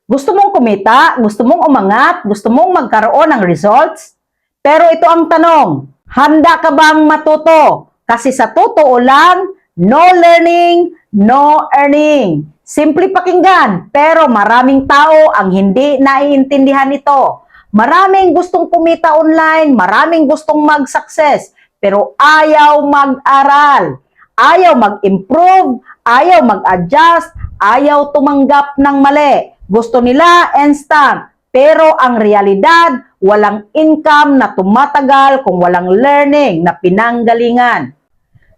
Gusto mong kumita, gusto mong umangat, gusto mong magkaroon ng results? Pero ito ang tanong, handa ka bang matuto? Kasi sa totoo lang, no learning, no earning. Simple pakinggan, pero maraming tao ang hindi naiintindihan ito. Maraming gustong kumita online, maraming gustong mag-success, pero ayaw mag-aral, ayaw mag-improve, ayaw mag-adjust, ayaw tumanggap ng mali. Gusto nila instant, pero ang realidad, walang income na tumatagal kung walang learning na pinanggalingan.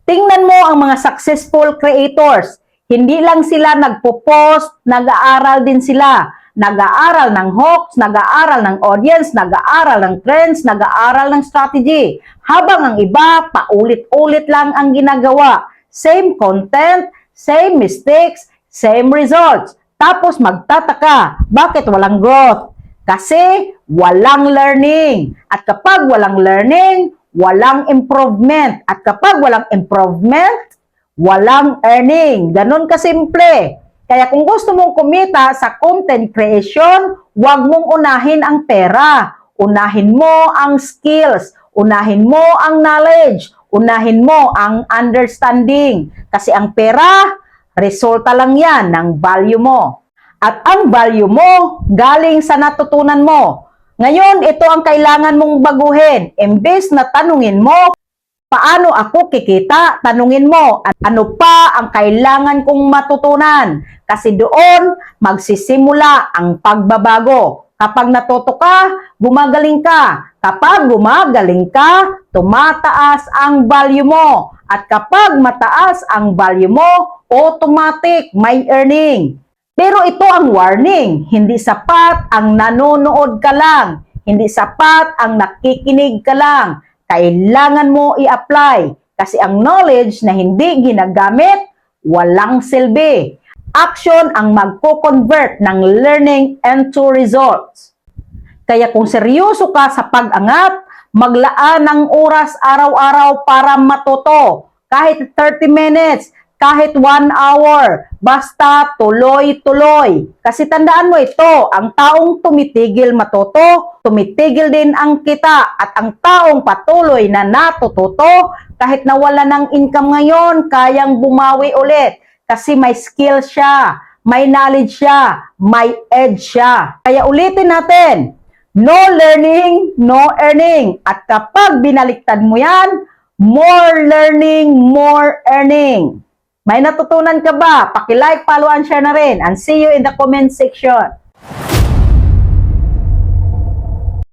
Tingnan mo ang mga successful creators. Hindi lang sila nagpo-post, nag-aaral din sila. Nag-aaral ng hooks, nag-aaral ng audience, nag-aaral ng trends, nag-aaral ng strategy. Habang ang iba, paulit-ulit lang ang ginagawa. Same content, same mistakes, same results. Tapos magtataka, bakit walang growth? Kasi walang learning. At kapag walang learning, walang improvement. At kapag walang improvement, walang earning. Ganon kasimple. Kaya kung gusto mong kumita sa content creation, huwag mong unahin ang pera. Unahin mo ang skills. Unahin mo ang knowledge. Unahin mo ang understanding. Kasi ang pera, resulta lang yan ng value mo. At ang value mo, galing sa natutunan mo. Ngayon, ito ang kailangan mong baguhin. Imbes na tanungin mo, paano ako kikita? Tanungin mo, ano pa ang kailangan kong matutunan? Kasi doon, magsisimula ang pagbabago. Kapag natuto ka, gumagaling ka. Kapag gumagaling ka, tumataas ang value mo. At kapag mataas ang value mo, automatic may earning. Pero ito ang warning, hindi sapat ang nanonood ka lang. Hindi sapat ang nakikinig ka lang. Kailangan mo i-apply. Kasi ang knowledge na hindi ginagamit, walang silbi. Action ang magko-convert ng learning into results. Kaya kung seryoso ka sa pag-angat, maglaan ng oras araw-araw para matuto. Kahit 30 minutes, kahit 1 hour, basta tuloy-tuloy. Kasi tandaan mo ito, ang taong tumitigil matuto, tumitigil din ang kita. At ang taong patuloy na natututo, kahit nawala ng income ngayon, kayang bumawi ulit. Kasi may skill siya, may knowledge siya, may edge siya. Kaya ulitin natin, no learning, no earning. At kapag binaliktad mo yan, more learning, more earning. May natutunan ka ba? Paki-like, follow, and share na rin. And see you in the comment section.